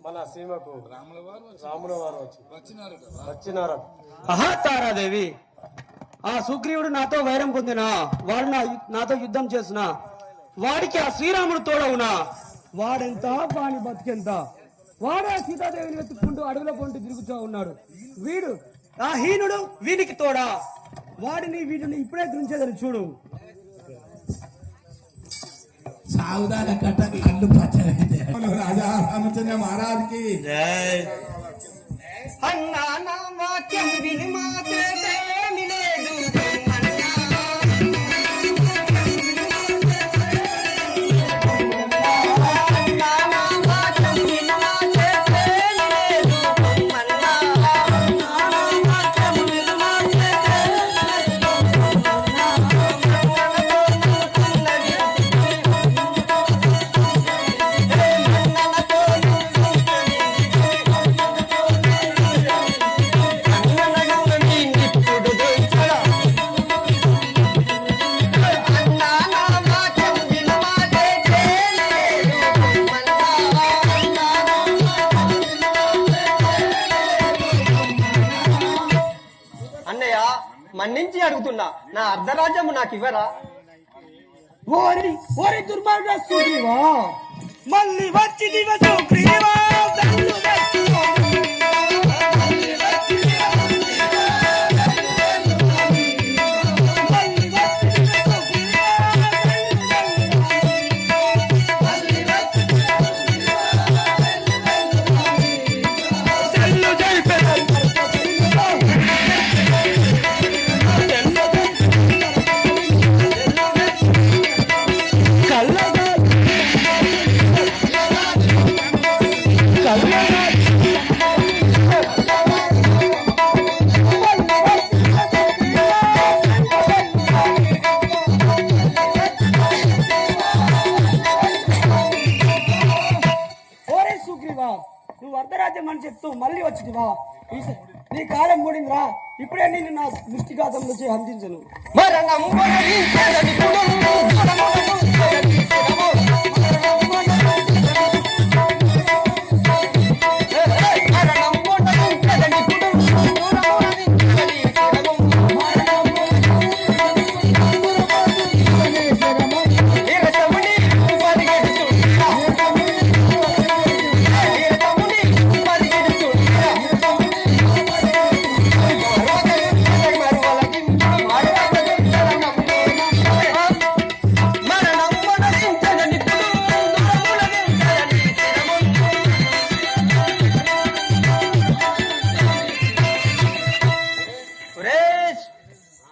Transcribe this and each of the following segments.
మన సీమకు రాముల వారు వచ్చినారు. తారాదేవి, ఆ సుగ్రీవుడు నాతో వైరం పొందిన వాడు నాతో యుద్ధం చేసిన వాడికి ఆ శ్రీరాముడు తోడవునా? వాడెంత వాని బతికెంత? వాడే సీతాదేవిని వెతుక్కుంటూ అడవుల పొంటి తిరుగుతూ ఉన్నాడు. వీడు ఆ హీనుడు వీనికి తోడా? వీటిని ఇప్పుడే దృంచేదని చూడు. సావుదాల కట్ట కళ్ళు పచ్చరైతే రాజా రామచంద్ర మహారాజ్ కి జై. అన్నా నా వాక్యం విని మాత్రమే మిలేదు మన్నించి అడుగుతున్నా, నా అర్ధరాజ్యము నాకు ఇవ్వరా? ఓరి ఓరి దుర్మార్గస్తుడివా, మళ్ళీ వచ్చి దివసుగ్రీవా నువ్వు అర్ధరాజ్యం అని చెప్తూ మళ్ళీ వచ్చివా? నీ కాలం మూడిందిరా, ఇప్పుడే నేను నా ముష్టిఘాతం నుంచి అందించను.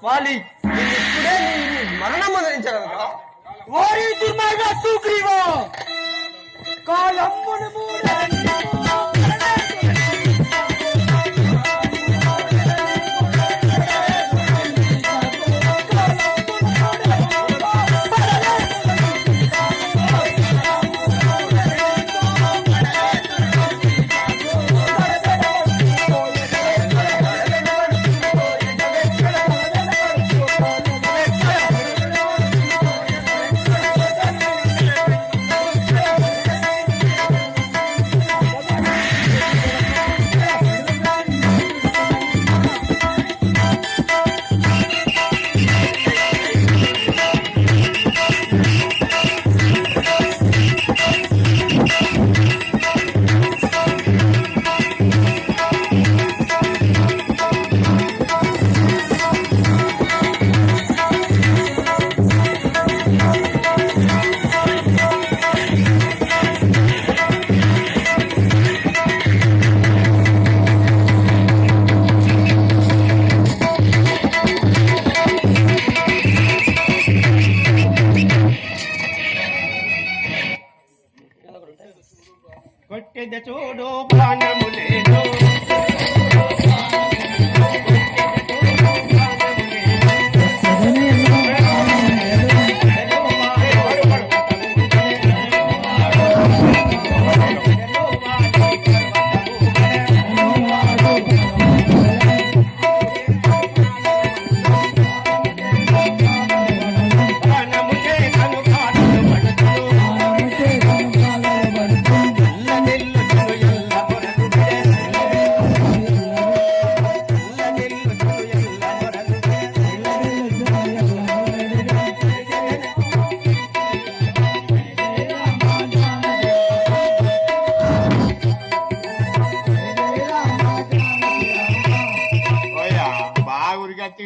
వాలి ఇప్పుడే మరణం మొదలించారు కదా. వారి దుర్మార్గ సుగ్రీవా, కాలమ్మును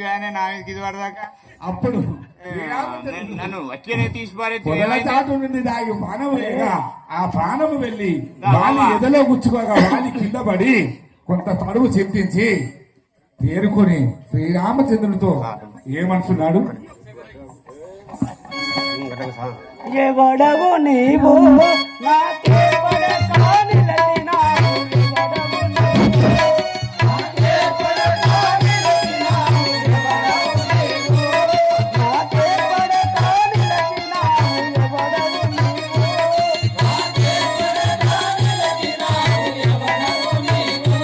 కానీ నా మీదకి ఇది పడదాకా అప్పుడు నన్ను వచ్చేనే తీసిపారే పొదల చాటు నుండి దాగి బాణము లేక ఆ బాణము వెళ్లి వాలి ఎదలో గుచ్చుకోగా వాలి కింద పడి కొంత తడువు చింతించి తేరుకొని శ్రీరామచంద్రునితో ఏమంటున్నాడు? ఎవడవు నీవు నాకే పడక నిలచినావు, ఎవడవు నీవు నాకే పడక నిలచినావు, ఎవడవు నీవు నాకే పడక నిలచినావు, ఎవడవు నీవు నాకే పడక నిలచినావు, ఎవడవు నీవు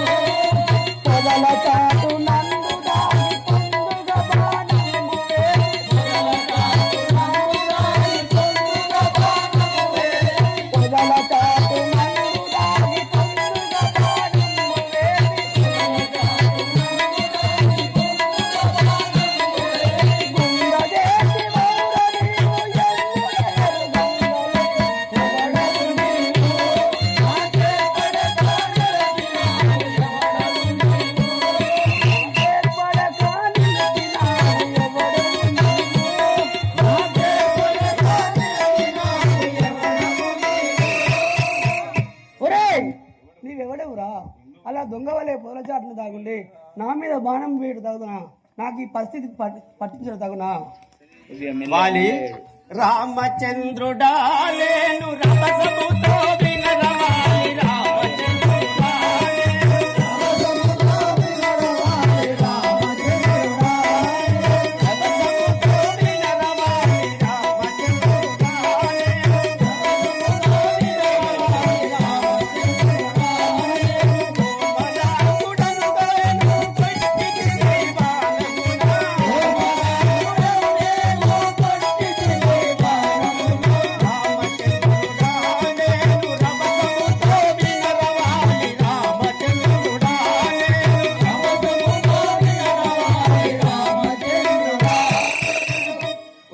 పొదల చాటు నందు దాగి పొందుగ బాణము వేసి, పొదల చాటు నందు దాగి పొందుగ బాణము వేసి, పొదల చాటు నందు దాగి పొందుగ బాణము వేసి, పొదల చాటు నందు దాగి పొందుగ బాణము వేసి, గుండెదేసి వౌర నీవు ఎన్నులేరు గంగలే, ఎవడవు నీవు నాకే పడక నిలచినావు, ఎవడవు నీవు నాకే పడక నిలచినావు, ఎవడవు నీవు నాకే పడక నిలచినావు, ఎవడవు నీవు. ఒరేయ్ నీవెవడవురా? అలా దొంగ వలె పొదలచాటును తాగుండి నా మీద బాణం వేయడం తగునా? నాకు ఈ పరిస్థితి పట్టించడం తగునా? వాలి రామచంద్రుడా లేను రభసముతో వినరవాలి, రామచంద్రుడా లేను రభసముతో వినరవాలి, రామచంద్రుడా రభసముతో వినరవాలి, రామచంద్రుడా లేను రభసముతో వినరవాలి, రామచంద్రుడా లేను కోమలాంగుడను గలను కొట్టికి దైవాలగునా, కోమలాంగుడను నేను కొట్టికి దైవాలగునా, రామచంద్రుడా నేను రభసముతో వినరవాలి, రామచంద్రుడా నేను రభసముతో వినరవాలి, రామచంద్రుడా.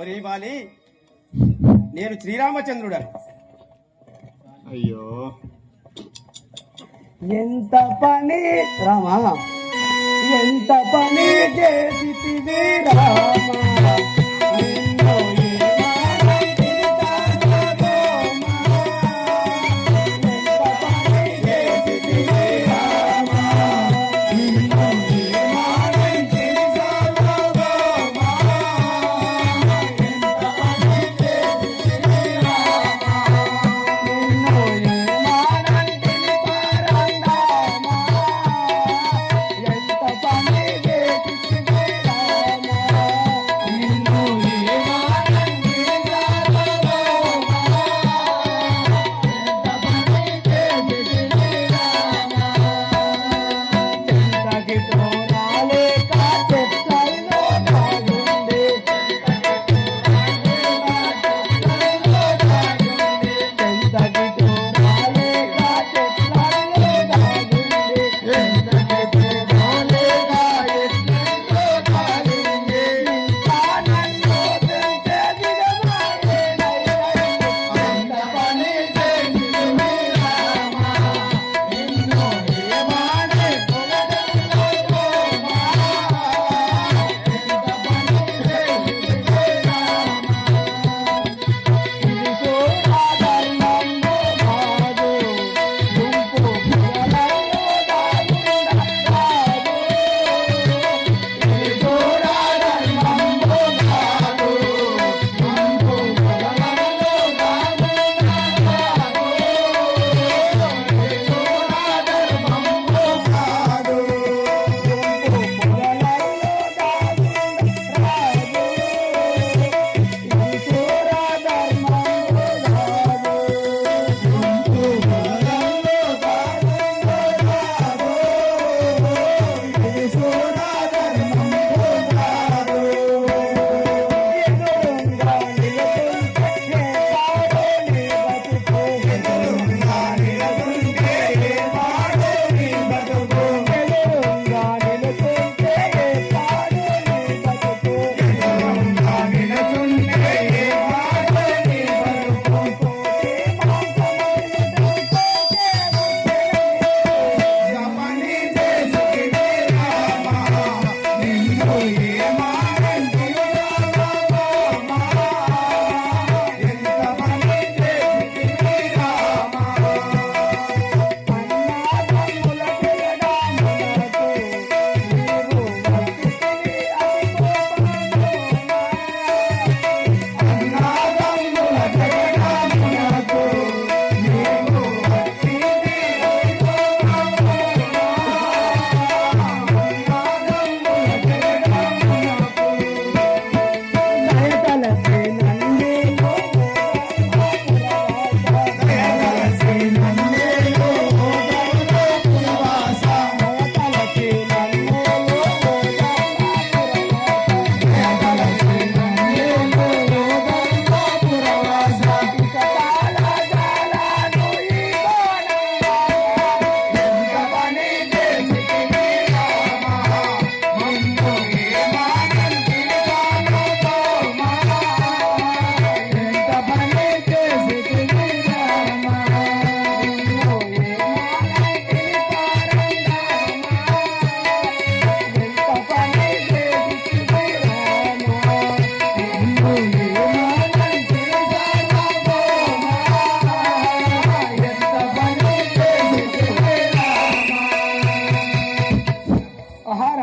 ఒరే వాలి నేను శ్రీరామచంద్రుడా. అయ్యో ఎంత పని రామా, ఎంత పని చేసితివి రామా, నిన్ను ఏమానం తిడతానోమా, ఎంత పని చేసితివి రామా, నిన్ను ఏమానం తిడతానోమా, ఎంత పని చేసితివి రామా, నిన్ను ఏమానం తిడతారందామా, ఎంత పని చేసితివి రామా,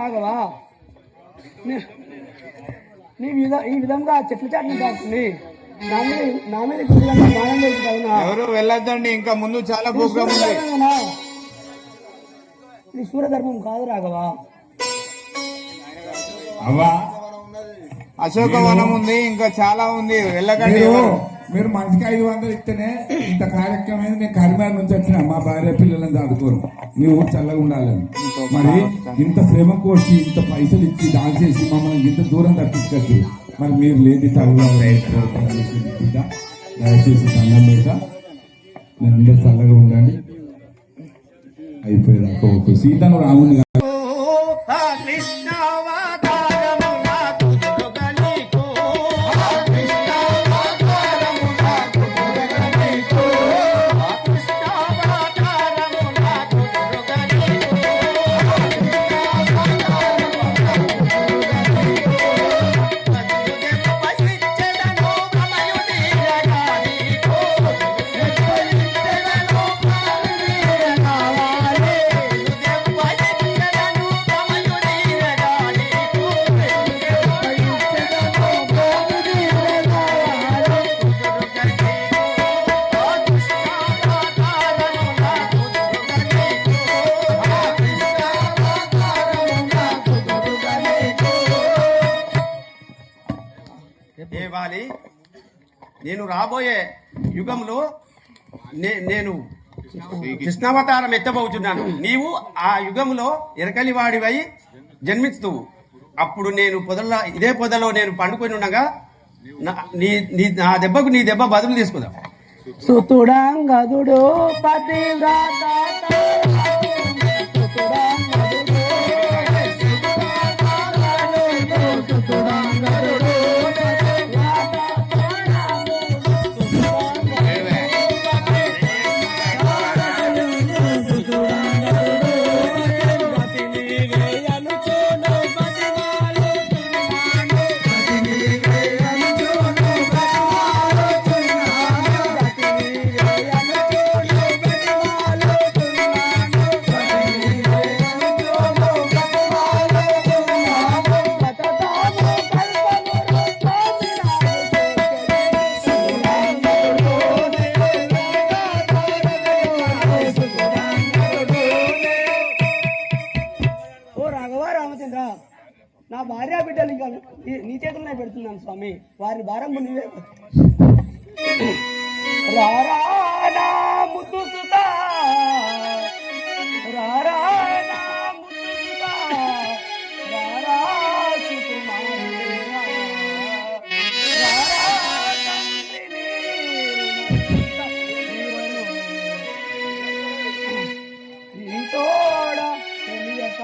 రాఘవా ఈ విధంగా చెట్లు చాటుని దాటుతుంది నా మీద బాణం వేసుకున్నా ఎవరు వెళ్ళొద్దండి, ఇంకా ముందు చాలా ప్రోగ్రామ్ ఉంది. ఇది సూర్యధర్మం కాదు రాఘవా. అవ్వా అశోకవనం ఉంది, ఇంకా చాలా ఉంది, వెళ్ళకండి. మీరు మనిషికి 500 ఇస్తేనే ఇంత కార్యక్రమం నేను కరీంనగర్ నుంచి వచ్చిన మా భార్య పిల్లలను చదువుకోరు మీ ఊరు చల్లగా ఉండాలని. మరి ఇంత శ్రమ కోసి ఇంత పైసలు ఇచ్చి డాన్స్ చేసి మమ్మల్ని ఇంత దూరం తప్పించచ్చు. మరి మీరు లేని దయచేసి దండం పెడతా, నేను అందరు చల్లగా ఉండండి. అయిపోయేదాకా ఒక సీతను రాముని నేను రాబోయే యుగంలో నేను కృష్ణావతారం ఎత్తబోతున్నాను. నీవు ఆ యుగంలో ఎరకలివాడివై జన్మిస్తూ అప్పుడు నేను ఇదే పొదలో నేను పండుకొని ఉండగా నా దెబ్బకు నీ దెబ్బ బదులు తీసుకుందాం. సుతుడాంగదుడు పతివ్రత నా భార్య బిడ్డలు ఇంకా నీ చేతులనే పెడుతున్నాను స్వామి. వారిని భారం నీవే. రారా నా ముద్దు సుతా, రారా నా ముద్దు సుతా, రారా సుకుమారి, రారా తండ్రిని ఈ తోడ తెలియక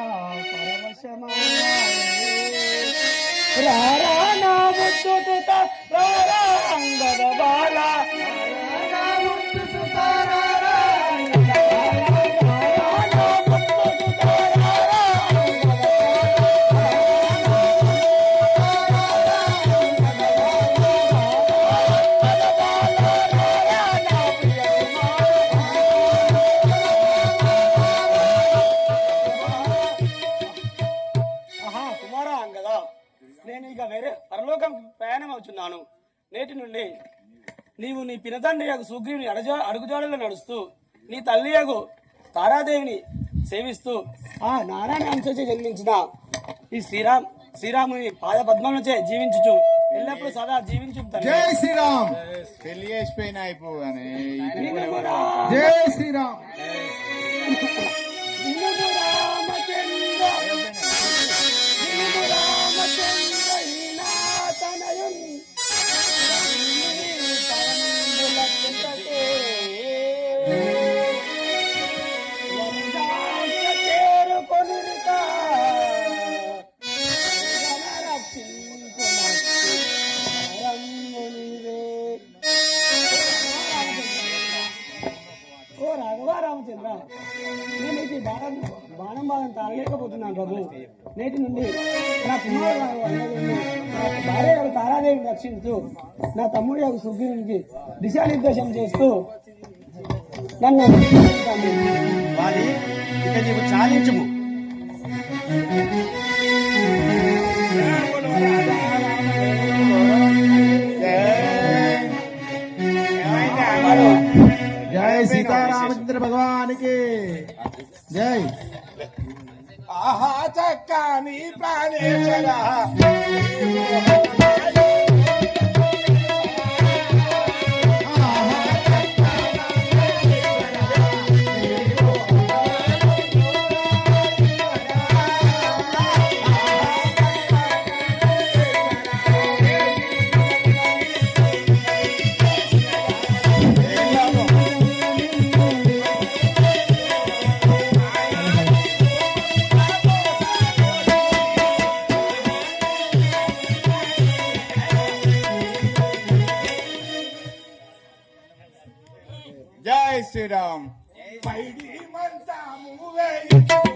పరవశమా. రారా నా ముద్దు సుత, రారా అంగద బాల, రారా నా ముద్దు సుత, రారా అంగద బాల, రారా నా ముద్దు సుత, రారా కుమారా అంగదా, నేను ఇక వేరే పరలోకం ప్రయాణం అవుతున్నాను. నేటి నుండి నీవు నీ పినతండ్రి యొక్క సుగ్రీవుని అడుగుజాడలో నడుస్తూ నీ తల్లి యొక్క తారాదేవిని సేవిస్తూ ఆ నారాయణ అంశచే జన్మించిన ఈ శ్రీరాముని పాద పద్మములచే జీవించుచు ఎల్లప్పుడూ సదా జీవించు. జై శ్రీరామ్. పెళ్లి చేసిపోయినా అయిపోగానే జై శ్రీరామ్. రామచంద్ర, నేనైతే బాణం తాగలేకపోతున్నాను ప్రభు. నేటి నుండి నా కుమారుడు భార్య యొక్క తారాదేవిని రక్షిస్తూ నా తమ్ముడి యొక్క సుగ్రీవునికి దిశానిర్దేశం చేస్తూ నన్ను వాలి ఇక నీవు చాలించుము. ఆహా చక్కని ప్రాణేశ్వర జై శ్రీరామ్ పైడి మంచము వేయి